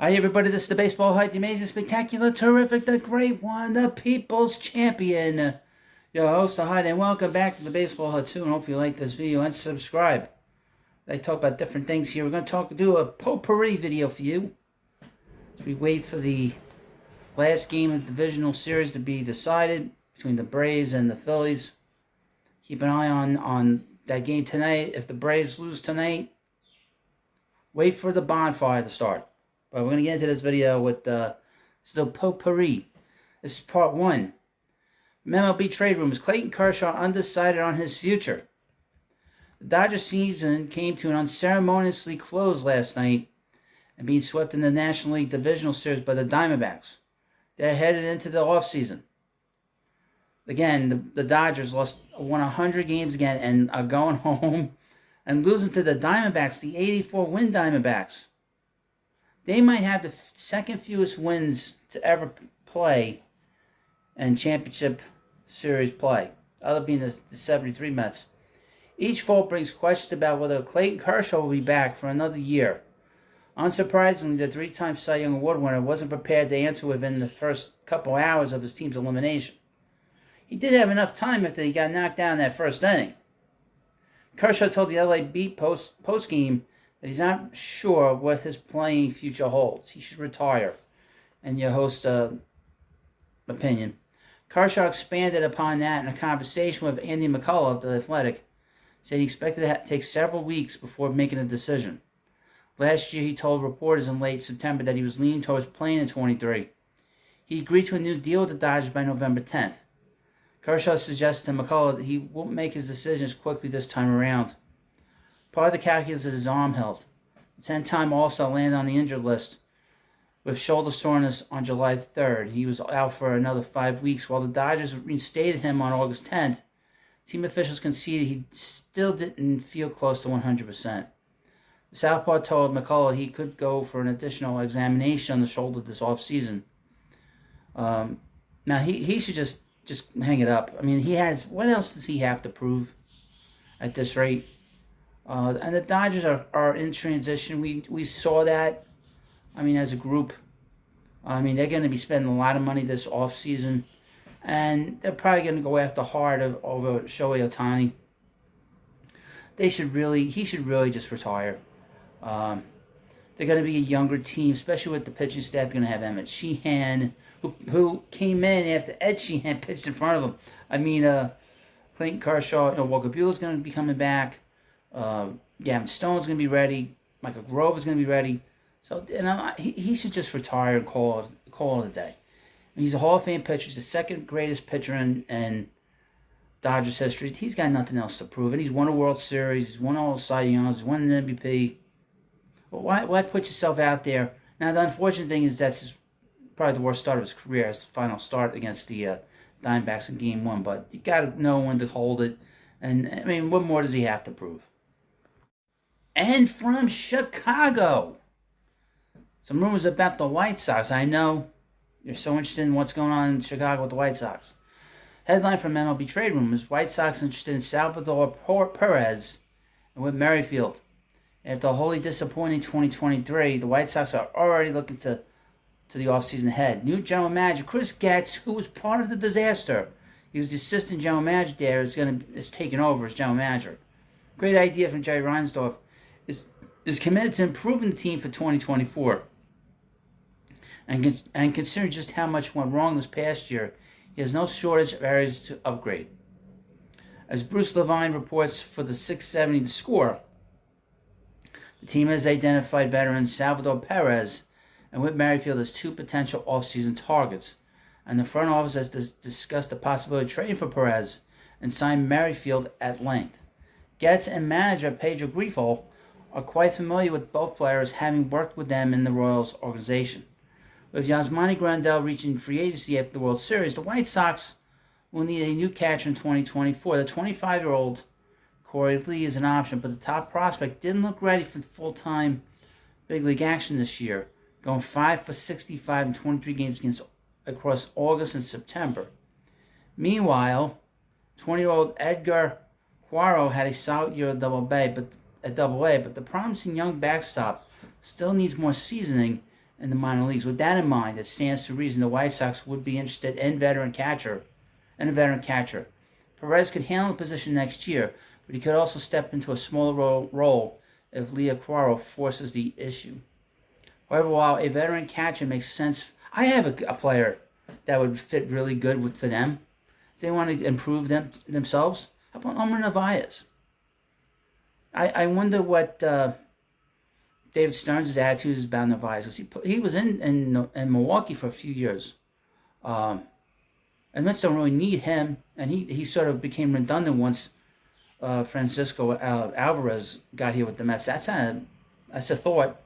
Hi everybody, this is the Baseball Hype, the amazing, spectacular, terrific, the great one, the people's champion. Your host, the Hyde, and welcome back to the Baseball Hut 2, and hope you like this video and subscribe. I talk about different things here. We're going to do a potpourri video for you. As we wait for the last game of the divisional series to be decided between the Braves and the Phillies. Keep an eye on that game tonight. If the Braves lose tonight, wait for the bonfire to start. But we're going to get into this video with still potpourri. This is part 1. MLB trade rumors. Clayton Kershaw undecided on his future. The Dodgers season came to an unceremoniously close last night and being swept in the National League Divisional Series by the Diamondbacks. They're headed into the offseason. Again, the Dodgers won 100 games again and are going home and losing to the Diamondbacks, the 84-win Diamondbacks. They might have the second fewest wins to ever play in championship series play, other being the 73 Mets. Each fall brings questions about whether Clayton Kershaw will be back for another year. Unsurprisingly, the three-time Cy Young Award winner wasn't prepared to answer within the first couple hours of his team's elimination. He did have enough time after he got knocked down in that first inning. Kershaw told the LA Beat post-game that he's not sure what his playing future holds. He should retire. And your host's opinion. Kershaw expanded upon that in a conversation with Andy McCullough of The Athletic, said he expected to take several weeks before making a decision. Last year, he told reporters in late September that he was leaning towards playing in 23. He agreed to a new deal with the Dodgers by November 10th. Kershaw suggested to McCullough that he won't make his decisions quickly this time around. Part of the calculus is his arm health. The 10-time All-Star landed on the injured list with shoulder soreness on July 3rd. He was out for another 5 weeks. While the Dodgers reinstated him on August 10th, team officials conceded he still didn't feel close to 100%. The Southpaw told McCullough he could go for an additional examination on the shoulder this offseason. Now, he should just hang it up. I mean, what else does he have to prove at this rate? And the Dodgers are in transition. We saw that, as a group. They're going to be spending a lot of money this offseason. And they're probably going to go after hard over Shohei Ohtani. He should really just retire. They're going to be a younger team, especially with the pitching staff. They're going to have Emmett Sheehan, who came in after Ed Sheehan pitched in front of him. Clayton Kershaw, Walker Buehler's going to be coming back. Gavin Stone's going to be ready. Michael Grover's going to be ready. So he should just retire and call it a day. He's a Hall of Fame pitcher. He's the second greatest pitcher in Dodgers history. He's got nothing else to prove. And he's won a World Series. He's won all Cy Youngs. He's won an MVP. But why put yourself out there? Now, the unfortunate thing is that's probably the worst start of his career. His final start against the Diamondbacks in Game 1. But you got to know when to hold it. And, what more does he have to prove? And from Chicago, some rumors about the White Sox. I know you're so interested in what's going on in Chicago with the White Sox. Headline from MLB Trade Rumors: White Sox interested in Salvador Perez and Whit Merrifield. After a wholly disappointing 2023, the White Sox are already looking to the offseason ahead. New general manager Chris Getz, who was part of the disaster, he was the assistant general manager there, is taking over as general manager. Great idea from Jerry Reinsdorf. Is committed to improving the team for 2024. And considering just how much went wrong this past year, he has no shortage of areas to upgrade. As Bruce Levine reports for the 670 The Score, the team has identified veterans Salvador Perez and Whit Merrifield as two potential offseason targets, and the front office has discussed the possibility of trading for Perez and sign Merrifield at length. Getz and manager Pedro Grifol are quite familiar with both players, having worked with them in the Royals organization. With Yasmani Grandal reaching free agency after the World Series, the White Sox will need a new catcher in 2024. The 25-year-old Corey Lee is an option, but the top prospect didn't look ready for full-time big league action this year, going 5 for 65 in 23 games across August and September. Meanwhile, 20-year-old Edgar Quero had a solid year at Double A, but the promising young backstop still needs more seasoning in the minor leagues. With that in mind, it stands to reason the White Sox would be interested in a veteran catcher. Perez could handle the position next year, but he could also step into a smaller role if Leoquaro forces the issue. However, while a veteran catcher makes sense, I have a player that would fit really good for them. If they want to improve themselves, how about Omar Narvaez? I wonder what David Stearns' attitude is about Narvaez. He was in Milwaukee for a few years. And Mets don't really need him, and he sort of became redundant once Francisco Alvarez got here with the Mets. That's a thought.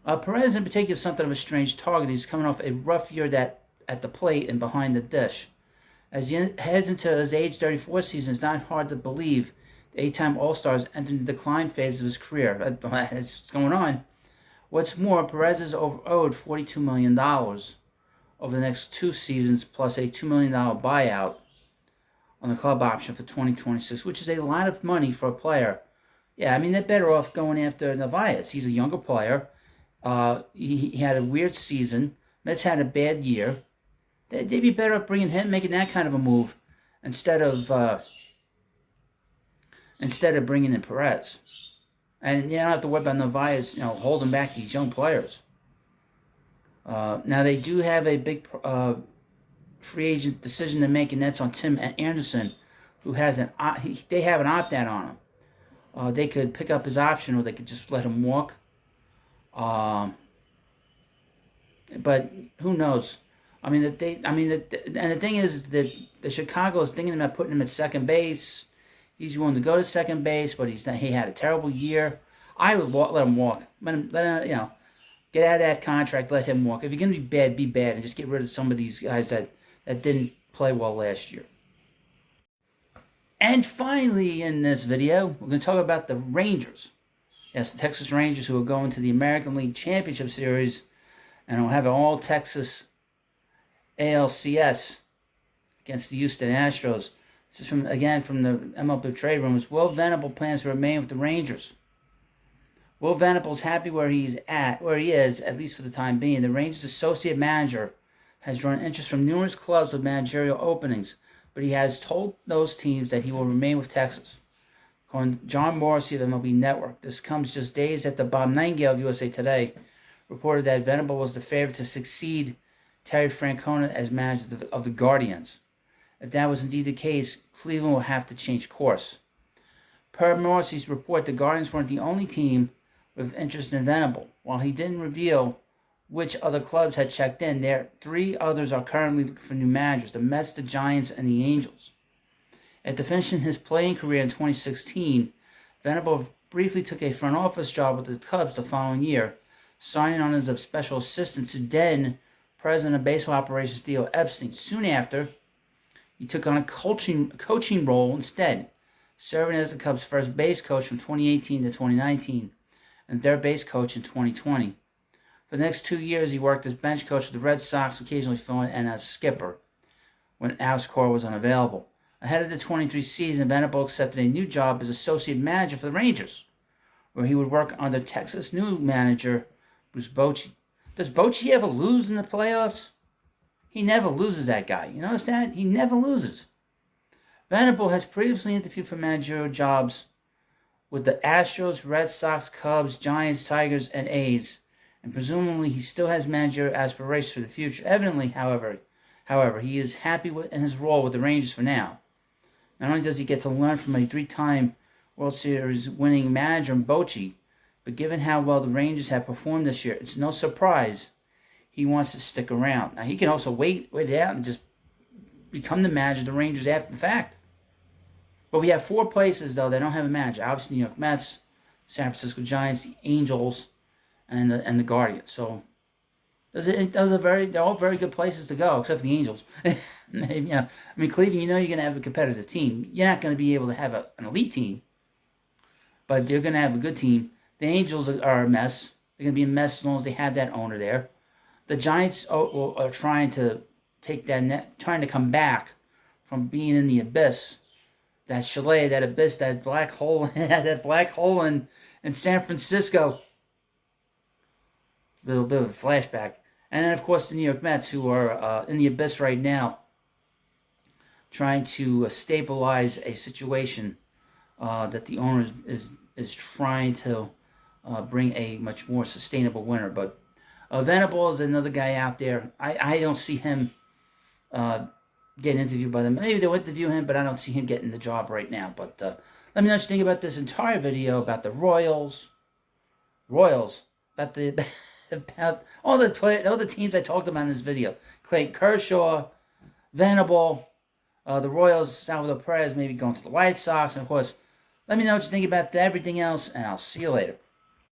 Perez in particular is something of a strange target. He's coming off a rough year at the plate and behind the dish. As he heads into his age 34 season, it's not hard to believe the 8-time All-Star is entering the decline phase of his career. That's what's going on. What's more, Perez is owed $42 million over the next 2 seasons, plus a $2 million buyout on the club option for 2026, which is a lot of money for a player. Yeah, I mean, they're better off going after Narvaez. He's a younger player. He had a weird season. Mets had a bad year. They'd be better off bringing him, making that kind of a move instead of bringing in Perez. And you don't have to worry about Narvaez, holding back these young players. Now they do have a big free agent decision to make, and that's on Tim Anderson, who has they have an opt-out on him. They could pick up his option, or they could just let him walk. But who knows? I mean, and the thing is that the Chicago is thinking about putting him at second base. He's willing to go to second base, but he had a terrible year. I would let him walk. Let him, get out of that contract. Let him walk. If you're gonna be bad, and just get rid of some of these guys that didn't play well last year. And finally, in this video, we're going to talk about the Rangers. Yes, the Texas Rangers, who are going to the American League Championship Series, and will have an all-Texas ALCS against the Houston Astros. This is from the MLB trade rumors. Wil Venable plans to remain with the Rangers. Wil Venable is happy where he is, at least for the time being. The Rangers' associate manager has drawn interest from numerous clubs with managerial openings, but he has told those teams that he will remain with Texas. According to John Morrissey of MLB Network, this comes just days after Bob Nightingale of USA Today reported that Venable was the favorite to succeed Terry Francona as manager of the Guardians. If that was indeed the case, Cleveland will have to change course. Per Morrissey's report, the Guardians weren't the only team with interest in Venable. While he didn't reveal which other clubs had checked in, 3 others are currently looking for new managers: the Mets, the Giants, and the Angels. After finishing his playing career in 2016, Venable briefly took a front office job with the Cubs the following year, signing on as a special assistant to then president of baseball operations Theo Epstein. Soon after, he took on a coaching role instead, serving as the Cubs' first base coach from 2018 to 2019 and their base coach in 2020. For the next 2 years, he worked as bench coach for the Red Sox, occasionally filling in as skipper when Alex Cora was unavailable. Ahead of the 23 season, Venable accepted a new job as associate manager for the Rangers, where he would work under Texas new manager Bruce Bochy. Does Bochy ever lose in the playoffs? He never loses, that guy. You notice that? He never loses. Venable has previously interviewed for managerial jobs with the Astros, Red Sox, Cubs, Giants, Tigers, and A's, and presumably he still has managerial aspirations for the future. Evidently, however, he is happy in his role with the Rangers for now. Not only does he get to learn from a 3-time World Series winning manager in Bochy, but given how well the Rangers have performed this year, it's no surprise he wants to stick around. Now, he can also wait it out and just become the manager of the Rangers after the fact. But we have 4 places, though, that don't have a manager. Obviously, New York Mets, San Francisco Giants, the Angels, and the Guardians. So they're all very good places to go, except for the Angels. Cleveland, you're going to have a competitive team. You're not going to be able to have an elite team, but you're going to have a good team. The Angels are a mess. They're going to be a mess as long as they have that owner there. The Giants are trying to trying to come back from being in the abyss, that chalet, that abyss, that black hole, that black hole in San Francisco. A little bit of a flashback. And then, of course, the New York Mets, who are in the abyss right now, trying to stabilize a situation that the owner is trying to bring a much more sustainable winner. But Venable is another guy out there. I don't see him getting interviewed by them. Maybe they'll interview him, but I don't see him getting the job right now. But let me know what you think about this entire video about the Royals, about the about all the teams I talked about in this video. Clayton Kershaw, Venable, the Royals, Salvador Perez, maybe going to the White Sox, and of course, let me know what you think about everything else, and I'll see you later.